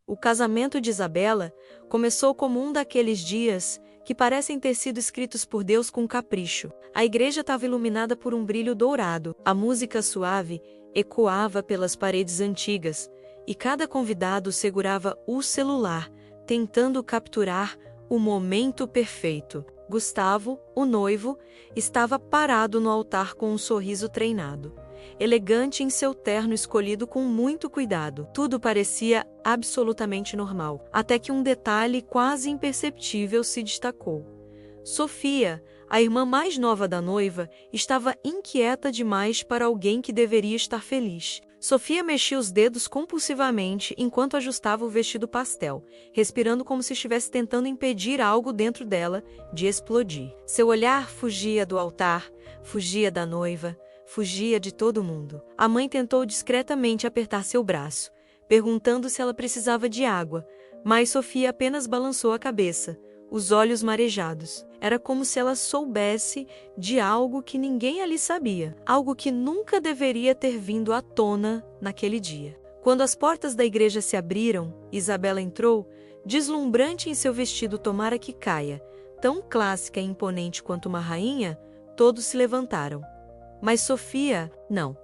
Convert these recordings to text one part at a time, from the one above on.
O casamento de Isabela começou como um daqueles dias que parecem ter sido escritos por Deus com capricho. A igreja estava iluminada por um brilho dourado, a música suave ecoava pelas paredes antigas, e cada convidado segurava o celular, tentando capturar o momento perfeito. Gustavo, o noivo, estava parado no altar com um sorriso treinado, elegante em seu terno escolhido com muito cuidado. Tudo parecia absolutamente normal, até que um detalhe quase imperceptível se destacou. Sofia, a irmã mais nova da noiva, estava inquieta demais para alguém que deveria estar feliz. Sofia mexia os dedos compulsivamente enquanto ajustava o vestido pastel, respirando como se estivesse tentando impedir algo dentro dela de explodir. Seu olhar fugia do altar, fugia da noiva, fugia de todo mundo. A mãe tentou discretamente apertar seu braço, perguntando se ela precisava de água, mas Sofia apenas balançou a cabeça, os olhos marejados. Era como se ela soubesse de algo que ninguém ali sabia, algo que nunca deveria ter vindo à tona naquele dia. Quando as portas da igreja se abriram, Isabela entrou, deslumbrante em seu vestido tomara que caia, tão clássica e imponente quanto uma rainha. Todos se levantaram. Mas Sofia, não.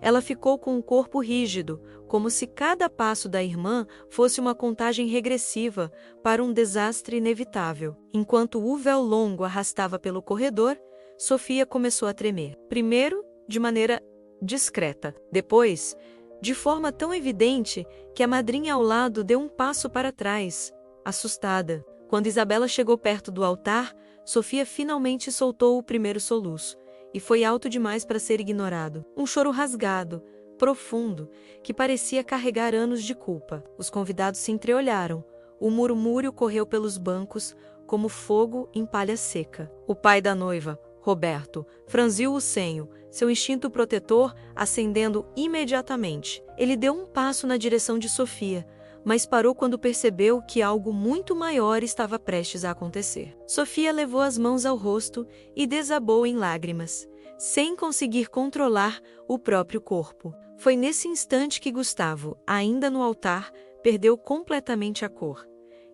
Ela ficou com o corpo rígido, como se cada passo da irmã fosse uma contagem regressiva para um desastre inevitável. Enquanto o véu longo arrastava pelo corredor, Sofia começou a tremer. Primeiro, de maneira discreta. Depois, de forma tão evidente que a madrinha ao lado deu um passo para trás, assustada. Quando Isabela chegou perto do altar, Sofia finalmente soltou o primeiro soluço. E foi alto demais para ser ignorado. Um choro rasgado, profundo, que parecia carregar anos de culpa. Os convidados se entreolharam. O murmúrio correu pelos bancos, como fogo em palha seca. O pai da noiva, Roberto, franziu o senho, seu instinto protetor acendendo imediatamente. Ele deu um passo na direção de Sofia, mas parou quando percebeu que algo muito maior estava prestes a acontecer. Sofia levou as mãos ao rosto e desabou em lágrimas, sem conseguir controlar o próprio corpo. Foi nesse instante que Gustavo, ainda no altar, perdeu completamente a cor.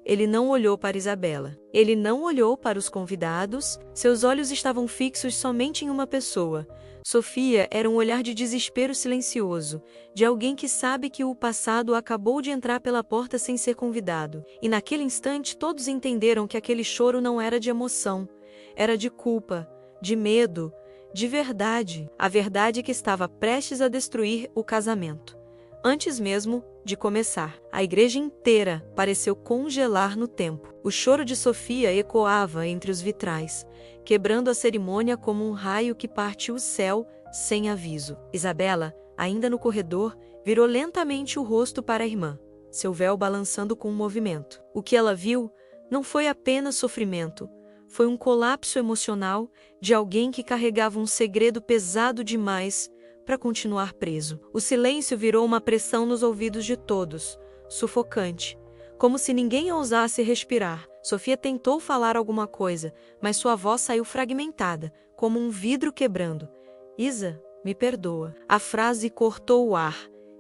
Ele não olhou para Isabela. Ele não olhou para os convidados. Seus olhos estavam fixos somente em uma pessoa. Sofia era um olhar de desespero silencioso, de alguém que sabe que o passado acabou de entrar pela porta sem ser convidado. E naquele instante todos entenderam que aquele choro não era de emoção, era de culpa, de medo, de verdade. A verdade que estava prestes a destruir o casamento. Antes mesmo de começar, a igreja inteira pareceu congelar no tempo. O choro de Sofia ecoava entre os vitrais, quebrando a cerimônia como um raio que parte o céu sem aviso. Isabela, ainda no corredor, virou lentamente o rosto para a irmã, seu véu balançando com um movimento. O que ela viu não foi apenas sofrimento, foi um colapso emocional de alguém que carregava um segredo pesado demais para continuar preso. O silêncio virou uma pressão nos ouvidos de todos, sufocante, como se ninguém ousasse respirar. Sofia tentou falar alguma coisa, mas sua voz saiu fragmentada, como um vidro quebrando. Isa, me perdoa. A frase cortou o ar,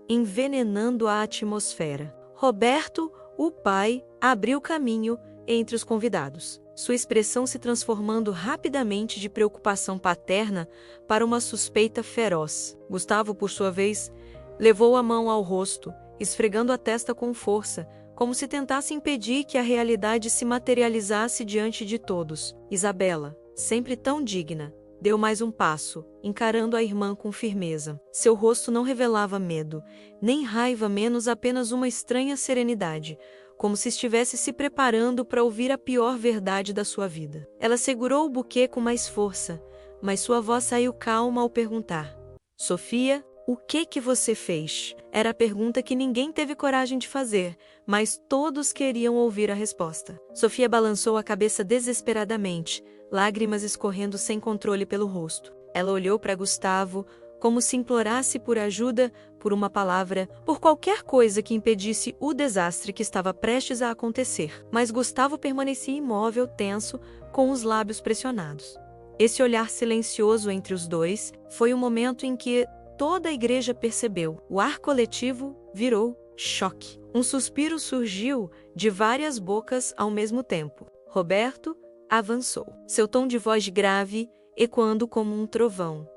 envenenando a atmosfera. Roberto, o pai, abriu caminho entre os convidados, sua expressão se transformando rapidamente de preocupação paterna para uma suspeita feroz. Gustavo, por sua vez, levou a mão ao rosto, esfregando a testa com força, como se tentasse impedir que a realidade se materializasse diante de todos. Isabela, sempre tão digna, deu mais um passo, encarando a irmã com firmeza. Seu rosto não revelava medo, nem raiva, menos apenas uma estranha serenidade, como se estivesse se preparando para ouvir a pior verdade da sua vida. Ela segurou o buquê com mais força, mas sua voz saiu calma ao perguntar: Sofia, o que você fez? Era a pergunta que ninguém teve coragem de fazer, mas todos queriam ouvir a resposta. Sofia balançou a cabeça desesperadamente, lágrimas escorrendo sem controle pelo rosto. Ela olhou para Gustavo, como se implorasse por ajuda, por uma palavra, por qualquer coisa que impedisse o desastre que estava prestes a acontecer. Mas Gustavo permanecia imóvel, tenso, com os lábios pressionados. Esse olhar silencioso entre os dois foi o momento em que toda a igreja percebeu. O ar coletivo virou choque. Um suspiro surgiu de várias bocas ao mesmo tempo. Roberto avançou, seu tom de voz grave ecoando como um trovão.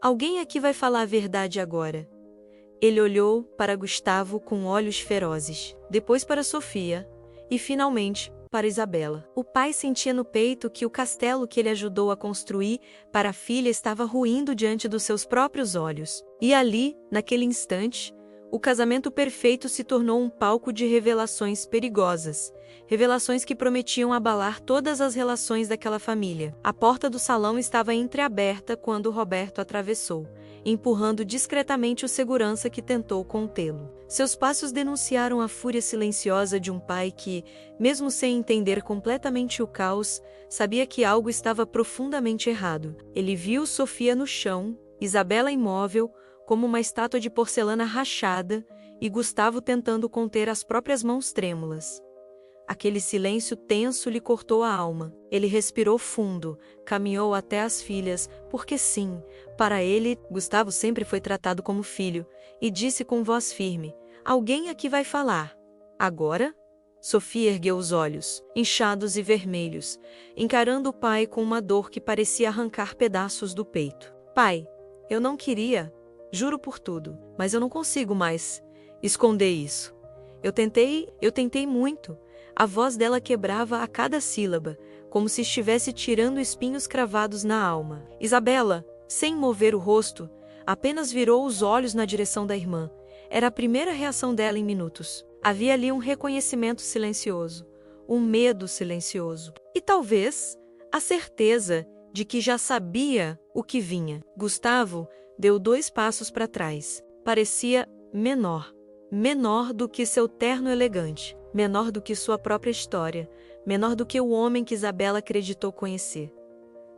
Alguém aqui vai falar a verdade agora. Ele olhou para Gustavo com olhos ferozes, depois para Sofia e, finalmente, para Isabela. O pai sentia no peito que o castelo que ele ajudou a construir para a filha estava ruindo diante dos seus próprios olhos. E ali, naquele instante, o casamento perfeito se tornou um palco de revelações perigosas. Revelações que prometiam abalar todas as relações daquela família. A porta do salão estava entreaberta quando Roberto atravessou, empurrando discretamente o segurança que tentou contê-lo. Seus passos denunciaram a fúria silenciosa de um pai que, mesmo sem entender completamente o caos, sabia que algo estava profundamente errado. Ele viu Sofia no chão, Isabela imóvel, como uma estátua de porcelana rachada, e Gustavo tentando conter as próprias mãos trêmulas. Aquele silêncio tenso lhe cortou a alma. Ele respirou fundo, caminhou até as filhas, porque sim, para ele, Gustavo sempre foi tratado como filho, e disse com voz firme: "Alguém aqui vai falar. Agora?" Sofia ergueu os olhos, inchados e vermelhos, encarando o pai com uma dor que parecia arrancar pedaços do peito. "Pai, eu não queria, juro por tudo, mas eu não consigo mais esconder isso. Eu tentei muito." A voz dela quebrava a cada sílaba, como se estivesse tirando espinhos cravados na alma. Isabela, sem mover o rosto, apenas virou os olhos na direção da irmã. Era a primeira reação dela em minutos. Havia ali um reconhecimento silencioso, um medo silencioso. E talvez a certeza de que já sabia o que vinha. Gustavo deu 2 passos para trás. Parecia menor do que seu terno elegante, menor do que sua própria história, menor do que o homem que Isabela acreditou conhecer.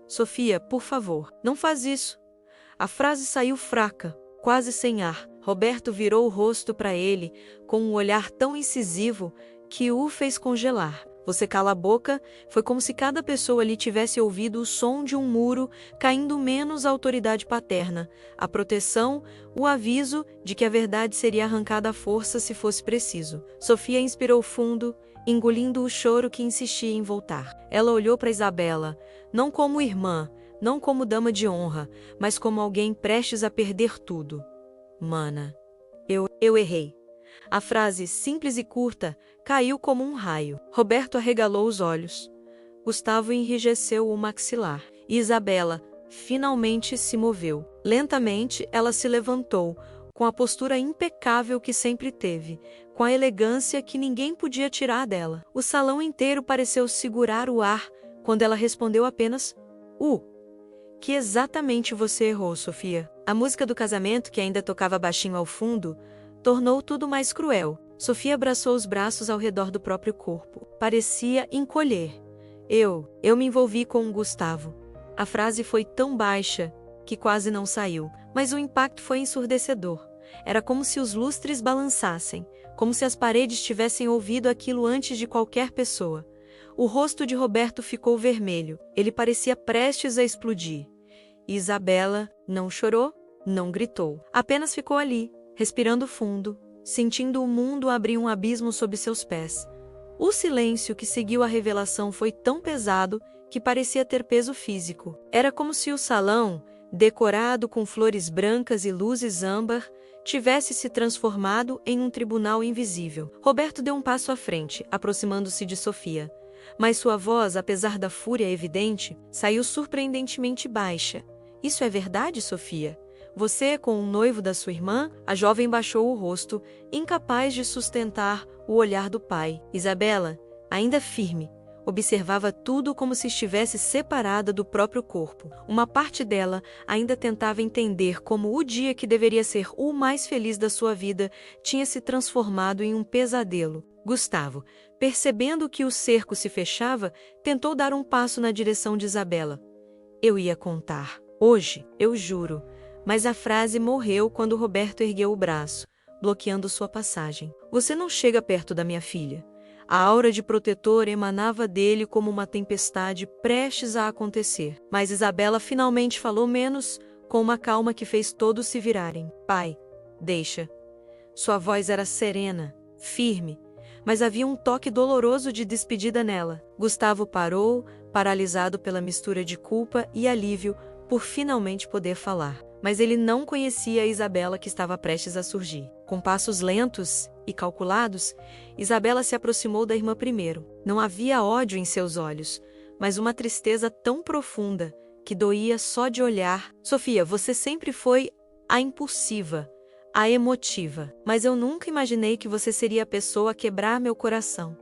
"Sofia, por favor, não faz isso." A frase saiu fraca, quase sem ar. Roberto virou o rosto para ele, com um olhar tão incisivo que o fez congelar. "Você cala a boca." Foi como se cada pessoa ali tivesse ouvido o som de um muro caindo, menos a autoridade paterna, a proteção, o aviso de que a verdade seria arrancada à força se fosse preciso. Sofia inspirou fundo, engolindo o choro que insistia em voltar. Ela olhou para Isabela, não como irmã, não como dama de honra, mas como alguém prestes a perder tudo. "Mana, eu errei." A frase, simples e curta, caiu como um raio. Roberto arregalou os olhos. Gustavo enrijeceu o maxilar. E Isabela finalmente se moveu. Lentamente, ela se levantou, com a postura impecável que sempre teve, com a elegância que ninguém podia tirar dela. O salão inteiro pareceu segurar o ar quando ela respondeu apenas: "Que exatamente você errou, Sofia." A música do casamento, que ainda tocava baixinho ao fundo, tornou tudo mais cruel. Sofia abraçou os braços ao redor do próprio corpo. Parecia encolher. Eu me envolvi com o Gustavo." A frase foi tão baixa que quase não saiu, mas o impacto foi ensurdecedor. Era como se os lustres balançassem, como se as paredes tivessem ouvido aquilo antes de qualquer pessoa. O rosto de Roberto ficou vermelho. Ele parecia prestes a explodir. E Isabela não chorou, não gritou. Apenas ficou ali, respirando fundo, sentindo o mundo abrir um abismo sob seus pés. O silêncio que seguiu a revelação foi tão pesado que parecia ter peso físico. Era como se o salão, decorado com flores brancas e luzes âmbar, tivesse se transformado em um tribunal invisível. Roberto deu um passo à frente, aproximando-se de Sofia. Mas sua voz, apesar da fúria evidente, saiu surpreendentemente baixa. "Isso é verdade, Sofia? Você com o noivo da sua irmã?" A jovem baixou o rosto, incapaz de sustentar o olhar do pai. Isabela, ainda firme, observava tudo como se estivesse separada do próprio corpo. Uma parte dela ainda tentava entender como o dia que deveria ser o mais feliz da sua vida tinha se transformado em um pesadelo. Gustavo, percebendo que o cerco se fechava, tentou dar um passo na direção de Isabela. "Eu ia contar. Hoje, eu juro." Mas a frase morreu quando Roberto ergueu o braço, bloqueando sua passagem. "Você não chega perto da minha filha." A aura de protetor emanava dele como uma tempestade prestes a acontecer. Mas Isabela finalmente falou menos, com uma calma que fez todos se virarem. "Pai, deixa. Sua voz era serena, firme, mas havia um toque doloroso de despedida nela. Gustavo parou, paralisado pela mistura de culpa e alívio por finalmente poder falar. Mas ele não conhecia a Isabela que estava prestes a surgir. Com passos lentos e calculados, Isabela se aproximou da irmã primeiro. Não havia ódio em seus olhos, mas uma tristeza tão profunda que doía só de olhar. Sofia, você sempre foi a impulsiva, a emotiva, mas eu nunca imaginei que você seria a pessoa a quebrar meu coração.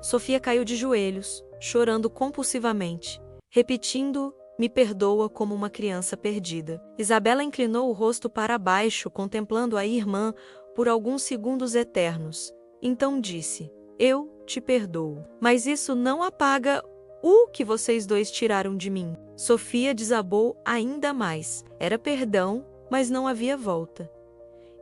Sofia caiu de joelhos, chorando compulsivamente, repetindo "me perdoa" como uma criança perdida. Isabela inclinou o rosto para baixo, contemplando a irmã por alguns segundos eternos. Então disse: "Eu te perdoo, mas isso não apaga o que vocês dois tiraram de mim." Sofia desabou ainda mais. Era perdão, mas não havia volta.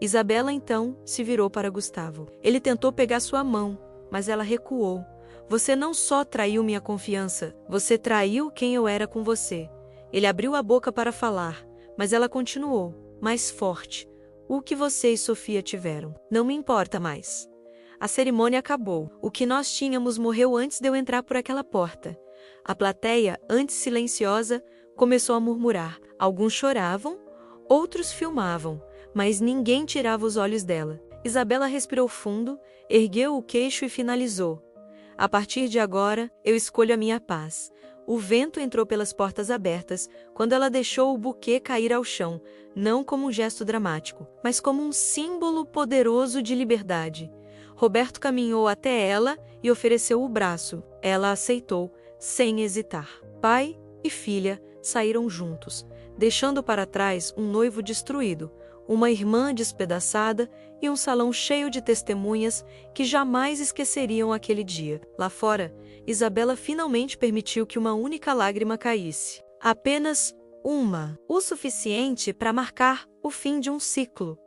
Isabela então se virou para Gustavo. Ele tentou pegar sua mão, mas ela recuou. "Você não só traiu minha confiança, você traiu quem eu era com você." Ele abriu a boca para falar, mas ela continuou, mais forte. "O que você e Sofia tiveram não me importa mais. A cerimônia acabou. O que nós tínhamos morreu antes de eu entrar por aquela porta." A plateia, antes silenciosa, começou a murmurar. Alguns choravam, outros filmavam, mas ninguém tirava os olhos dela. Isabela respirou fundo, ergueu o queixo e finalizou: "A partir de agora, eu escolho a minha paz." O vento entrou pelas portas abertas quando ela deixou o buquê cair ao chão, não como um gesto dramático, mas como um símbolo poderoso de liberdade. Roberto caminhou até ela e ofereceu o braço. Ela aceitou, sem hesitar. Pai e filha saíram juntos, deixando para trás um noivo destruído, uma irmã despedaçada e um salão cheio de testemunhas que jamais esqueceriam aquele dia. Lá fora, Isabela finalmente permitiu que uma única lágrima caísse. Apenas uma, o suficiente para marcar o fim de um ciclo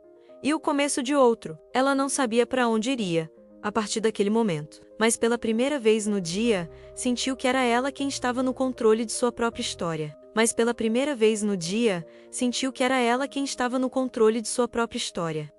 e o começo de outro. Ela não sabia para onde iria a partir daquele momento, mas pela primeira vez no dia, sentiu que era ela quem estava no controle de sua própria história. Mas pela primeira vez no dia, sentiu que era ela quem estava no controle de sua própria história.